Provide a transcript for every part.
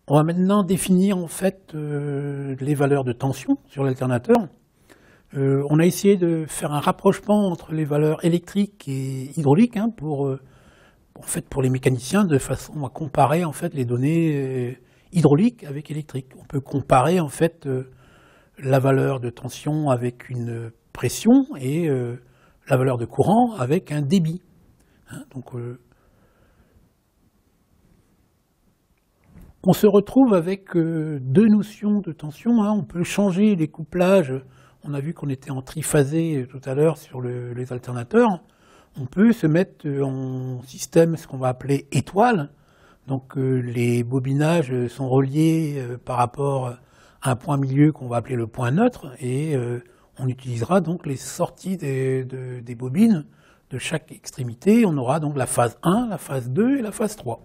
On va maintenant définir en fait les valeurs de tension sur l'alternateur. On a essayé de faire un rapprochement entre les valeurs électriques et hydrauliques pour les mécaniciens, de façon à comparer en fait les données hydrauliques avec électriques. On peut comparer en fait la valeur de tension avec une pression et la valeur de courant avec un débit. On se retrouve avec deux notions de tension. On peut changer les couplages. On a vu qu'on était en triphasé tout à l'heure sur les alternateurs. On peut se mettre en système, ce qu'on va appeler étoile. Donc les bobinages sont reliés par rapport à un point milieu qu'on va appeler le point neutre, et on utilisera donc les sorties des bobines de chaque extrémité. On aura donc la phase 1, la phase 2 et la phase 3.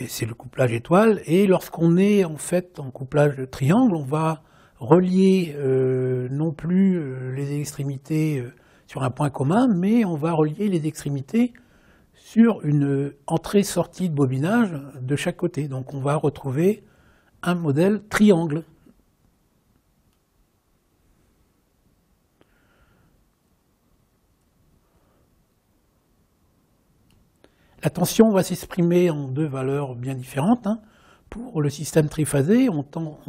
C'est le couplage étoile, et lorsqu'on est en fait en couplage de triangle, on va relier non plus les extrémités sur un point commun, mais on va relier les extrémités sur une entrée-sortie de bobinage de chaque côté. Donc on va retrouver un modèle triangle. La tension va s'exprimer en deux valeurs bien différentes. Pour le système triphasé, on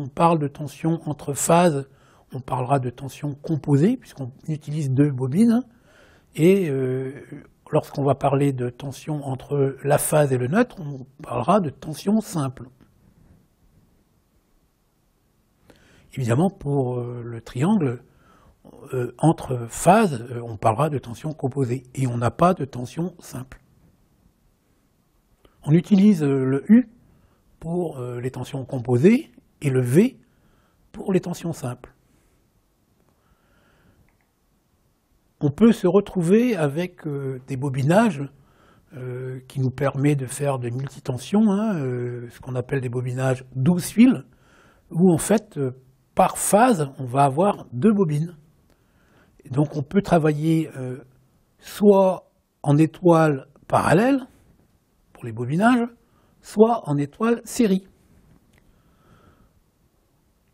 parle de tension entre phases, on parlera de tension composée, puisqu'on utilise deux bobines. Et lorsqu'on va parler de tension entre la phase et le neutre, on parlera de tension simple. Évidemment, pour le triangle, entre phases, on parlera de tension composée, et on n'a pas de tension simple. On utilise le U pour les tensions composées et le V pour les tensions simples. On peut se retrouver avec des bobinages qui nous permet de faire de multitensions, ce qu'on appelle des bobinages 12 fils, où en fait, par phase, on va avoir deux bobines. Et donc on peut travailler soit en étoile parallèle, pour les bobinages, soit en étoile série.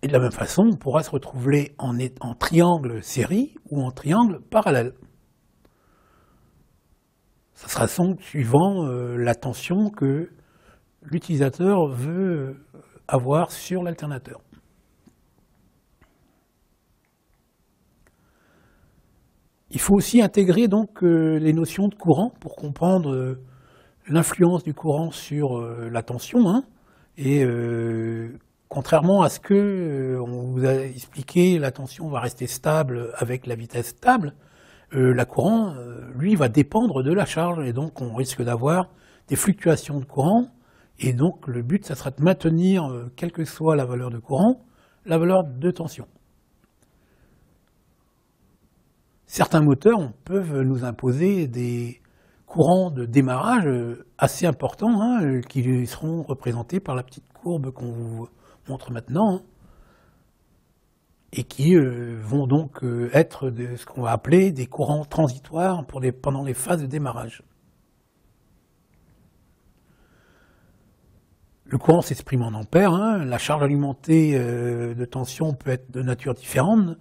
Et de la même façon, on pourra se retrouver en triangle série ou en triangle parallèle. Ça sera suivant la tension que l'utilisateur veut avoir sur l'alternateur. Il faut aussi intégrer donc les notions de courant pour comprendre l'influence du courant sur la tension, et contrairement à ce que on vous a expliqué, la tension va rester stable avec la vitesse stable, le courant, lui, va dépendre de la charge, et donc on risque d'avoir des fluctuations de courant, et donc le but, ça sera de maintenir, quelle que soit la valeur de courant, la valeur de tension. Certains moteurs peuvent nous imposer des courants de démarrage assez importants, qui seront représentés par la petite courbe qu'on vous montre maintenant, et qui vont donc être ce qu'on va appeler des courants transitoires pendant les phases de démarrage. Le courant s'exprime en ampères, la charge alimentée de tension peut être de nature différente.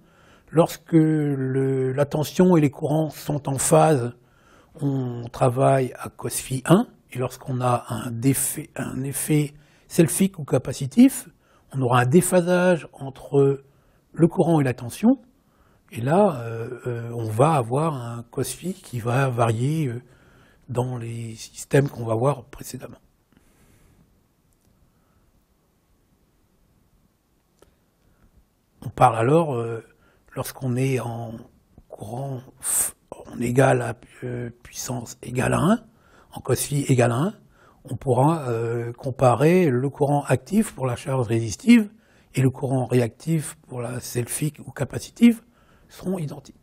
Lorsque la tension et les courants sont en phase, on travaille à cos phi 1, et lorsqu'on a un effet selfique ou capacitif, on aura un déphasage entre le courant et la tension, et là, on va avoir un cos phi qui va varier dans les systèmes qu'on va voir précédemment. On parle alors, lorsqu'on est en courant égal à puissance égale à 1, en cos phi égale à 1, on pourra comparer le courant actif pour la charge résistive et le courant réactif pour la selfique ou capacitive seront identiques.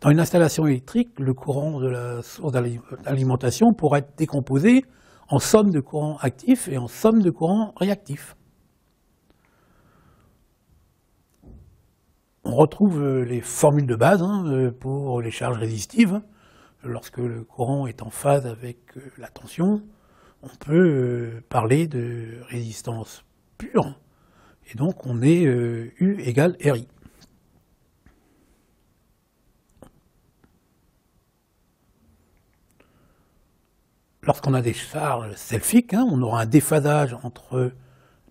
Dans une installation électrique, le courant de la source d'alimentation pourra être décomposé en somme de courant actif et en somme de courant réactif. On retrouve les formules de base pour les charges résistives. Lorsque le courant est en phase avec la tension, on peut parler de résistance pure, et donc on est U égale RI. Lorsqu'on a des charges selfiques, on aura un déphasage entre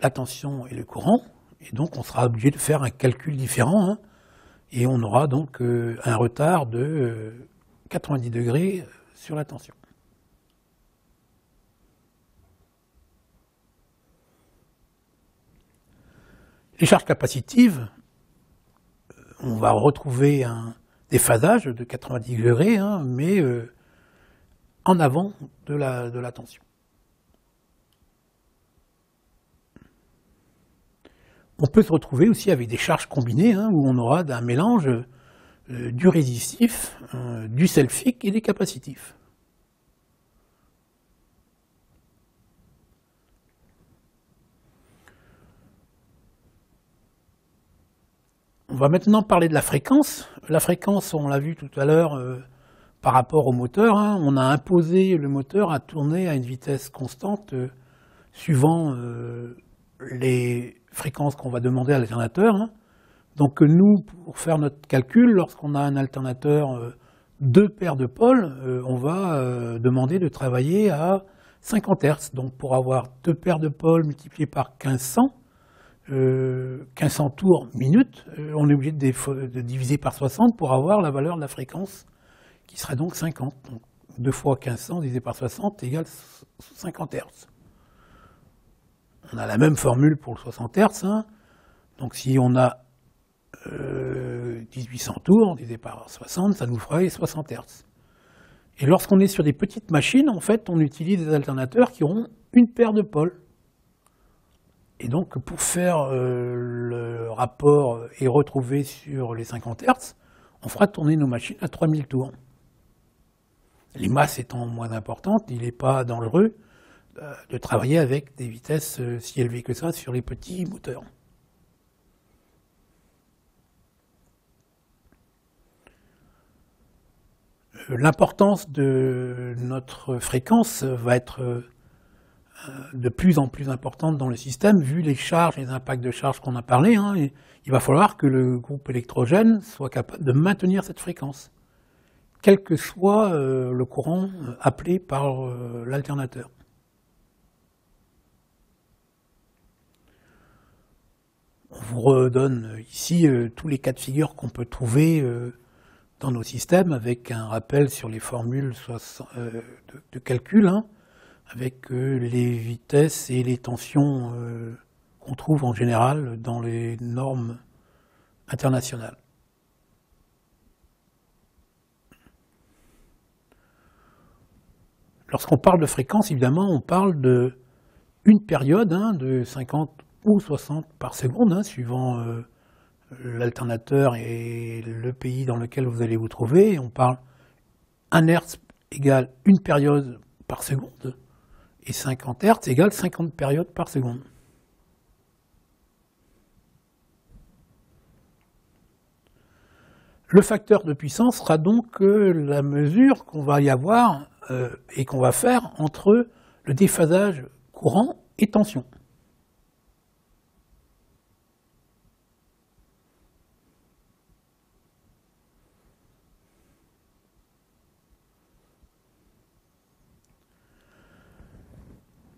la tension et le courant, et donc on sera obligé de faire un calcul différent, et on aura donc un retard de 90 degrés sur la tension. Les charges capacitives, on va retrouver un déphasage de 90 degrés, mais en avant de la tension. On peut se retrouver aussi avec des charges combinées, où on aura un mélange du résistif, du selfique et des capacitifs. On va maintenant parler de la fréquence. La fréquence, on l'a vu tout à l'heure, par rapport au moteur, on a imposé le moteur à tourner à une vitesse constante suivant les fréquences qu'on va demander à l'alternateur. Donc nous, pour faire notre calcul, lorsqu'on a un alternateur 2 paires de pôles, on va demander de travailler à 50 Hz. Donc pour avoir 2 paires de pôles multipliées par 1500, 1500 tours minutes, on est obligé de diviser par 60 pour avoir la valeur de la fréquence, qui serait donc 50. Donc 2 fois 1500 divisé par 60 égale 50 Hz. On a la même formule pour le 60 Hz. Donc si on a 1800 tours divisé par 60, ça nous ferait 60 Hz. Et lorsqu'on est sur des petites machines, en fait, on utilise des alternateurs qui auront une paire de pôles. Et donc, pour faire le rapport et retrouver sur les 50 Hz, on fera tourner nos machines à 3000 tours. Les masses étant moins importantes, il n'est pas dangereux de travailler avec des vitesses si élevées que ça sur les petits moteurs. L'importance de notre fréquence va être de plus en plus importante dans le système, vu les charges et les impacts de charge qu'on a parlé. Et il va falloir que le groupe électrogène soit capable de maintenir cette fréquence, quel que soit le courant appelé par l'alternateur. On vous redonne ici tous les cas de figure qu'on peut trouver dans nos systèmes, avec un rappel sur les formules de calcul, avec les vitesses et les tensions qu'on trouve en général dans les normes internationales. Lorsqu'on parle de fréquence, évidemment, on parle d'une période de 50 ou 60 par seconde, suivant l'alternateur et le pays dans lequel vous allez vous trouver. On parle 1 Hz égale une période par seconde, et 50 Hz égale 50 périodes par seconde. Le facteur de puissance sera donc la mesure qu'on va y avoir et qu'on va faire entre le déphasage courant et tension.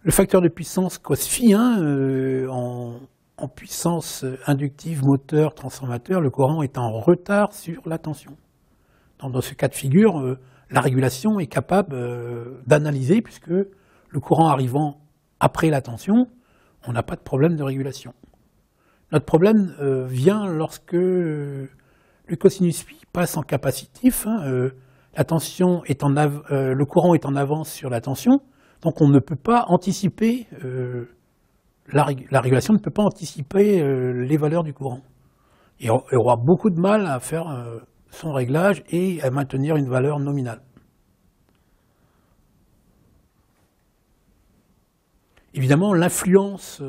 Le facteur de puissance cos phi, en puissance inductive, moteur, transformateur, le courant est en retard sur la tension. Dans ce cas de figure, la régulation est capable d'analyser, puisque le courant arrivant après la tension, on n'a pas de problème de régulation. Notre problème vient lorsque le cosinus phi passe en capacitif, la tension est le courant est en avance sur la tension, donc on ne peut pas anticiper, la régulation ne peut pas anticiper les valeurs du courant. Et on aura beaucoup de mal à faire son réglage et à maintenir une valeur nominale. Évidemment, l'influence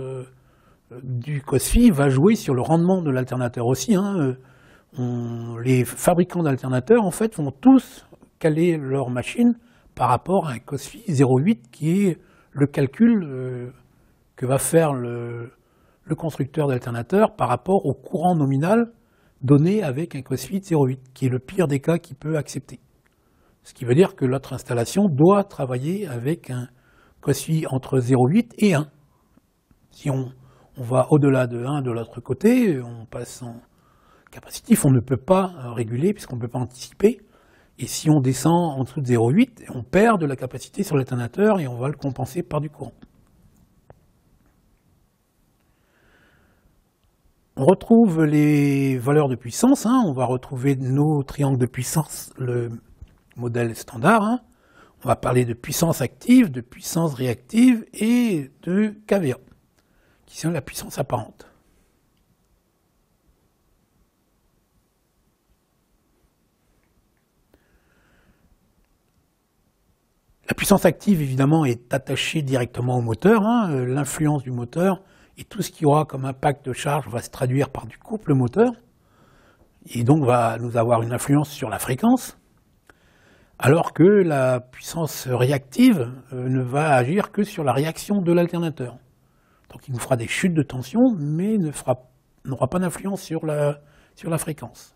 du cos phi va jouer sur le rendement de l'alternateur aussi. Les fabricants d'alternateurs, en fait, vont tous caler leur machine par rapport à un cos phi 0,8 qui est le calcul que va faire le constructeur d'alternateur par rapport au courant nominal donné avec un cos-phi de 0,8, qui est le pire des cas qu'il peut accepter. Ce qui veut dire que notre installation doit travailler avec un cos-phi entre 0,8 et 1. Si on va au-delà de 1 de l'autre côté, on passe en capacitif, on ne peut pas réguler puisqu'on ne peut pas anticiper. Et si on descend en dessous de 0,8, on perd de la capacité sur l'alternateur et on va le compenser par du courant. On retrouve les valeurs de puissance, on va retrouver nos triangles de puissance, le modèle standard. On va parler de puissance active, de puissance réactive et de kVA, qui sont la puissance apparente. La puissance active, évidemment, est attachée directement au moteur. L'influence du moteur et tout ce qui aura comme impact de charge va se traduire par du couple moteur, et donc va nous avoir une influence sur la fréquence, alors que la puissance réactive ne va agir que sur la réaction de l'alternateur. Donc il nous fera des chutes de tension, mais n'aura pas d'influence sur la fréquence.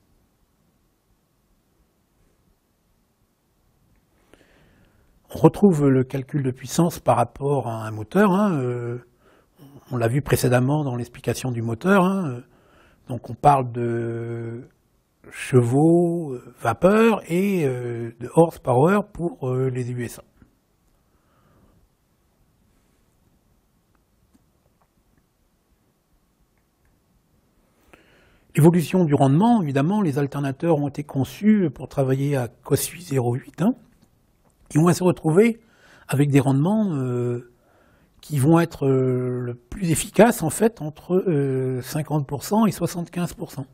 On retrouve le calcul de puissance par rapport à un moteur. On l'a vu précédemment dans l'explication du moteur. Donc on parle de chevaux, vapeur et de horsepower pour les USA. L'évolution du rendement, évidemment, les alternateurs ont été conçus pour travailler à cos-phi 0,8. Et on va se retrouver avec des rendements qui vont être le plus efficaces, en fait, entre 50% et 75%.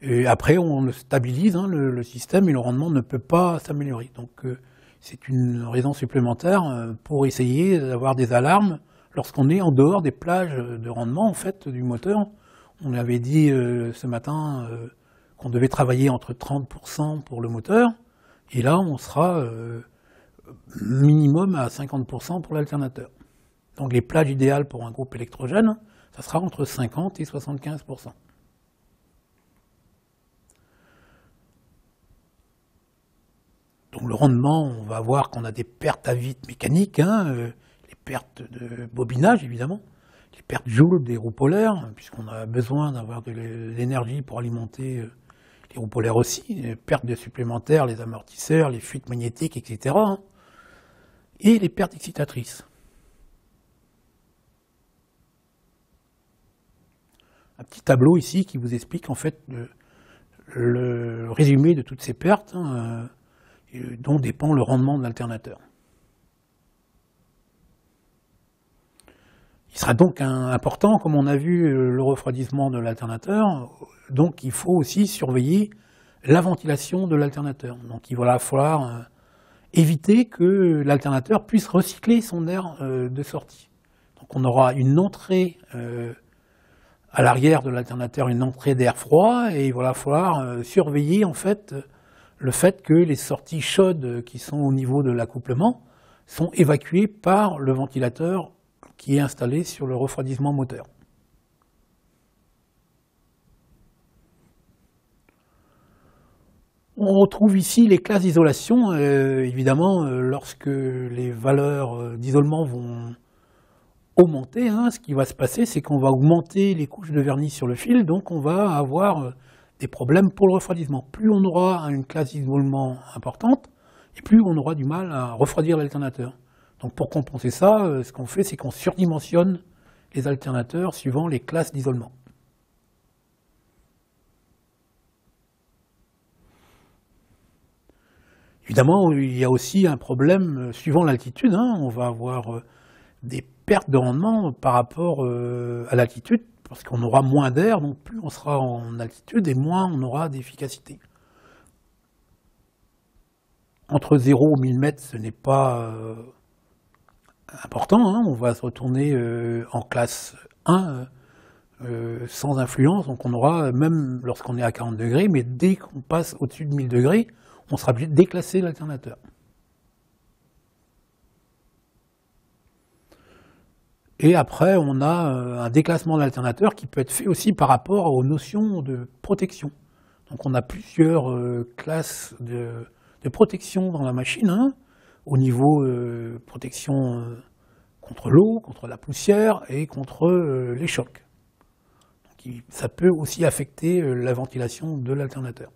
Et après, on le stabilise, le système, et le rendement ne peut pas s'améliorer. Donc, c'est une raison supplémentaire pour essayer d'avoir des alarmes lorsqu'on est en dehors des plages de rendement, en fait, du moteur. On avait dit ce matin qu'on devait travailler entre 30% pour le moteur, et là, on sera minimum à 50% pour l'alternateur. Donc les plages idéales pour un groupe électrogène, ça sera entre 50 et 75%. Donc le rendement, on va voir qu'on a des pertes à vide mécaniques, les pertes de bobinage évidemment, les pertes Joule des roues polaires, puisqu'on a besoin d'avoir de l'énergie pour alimenter les roues polaires aussi, les pertes de supplémentaires, les amortisseurs, les fuites magnétiques, etc. Et les pertes excitatrices. Un petit tableau ici qui vous explique en fait le résumé de toutes ces pertes dont dépend le rendement de l'alternateur. Il sera donc important, comme on a vu, le refroidissement de l'alternateur, donc il faut aussi surveiller la ventilation de l'alternateur. Donc il va falloir éviter que l'alternateur puisse recycler son air de sortie. Donc on aura une entrée à l'arrière de l'alternateur, une entrée d'air froid, et il va falloir surveiller en fait le fait que les sorties chaudes qui sont au niveau de l'accouplement sont évacuées par le ventilateur qui est installé sur le refroidissement moteur. On retrouve ici les classes d'isolation. Évidemment, lorsque les valeurs d'isolement vont augmenter, ce qui va se passer, c'est qu'on va augmenter les couches de vernis sur le fil, donc on va avoir des problèmes pour le refroidissement. Plus on aura une classe d'isolement importante, et plus on aura du mal à refroidir l'alternateur. Donc pour compenser ça, ce qu'on fait, c'est qu'on surdimensionne les alternateurs suivant les classes d'isolement. Évidemment, il y a aussi un problème suivant l'altitude. On va avoir des pertes de rendement par rapport à l'altitude, parce qu'on aura moins d'air, donc plus on sera en altitude et moins on aura d'efficacité. Entre 0 et 1000 mètres, ce n'est pas important, on va se retourner en classe 1 sans influence, donc on aura, même lorsqu'on est à 40 degrés, mais dès qu'on passe au-dessus de 1000 degrés, on sera obligé de déclasser l'alternateur. Et après, on a un déclassement de l'alternateur qui peut être fait aussi par rapport aux notions de protection. Donc on a plusieurs classes de protection dans la machine, hein, au niveau protection contre l'eau, contre la poussière et contre les chocs. Donc, ça peut aussi affecter la ventilation de l'alternateur.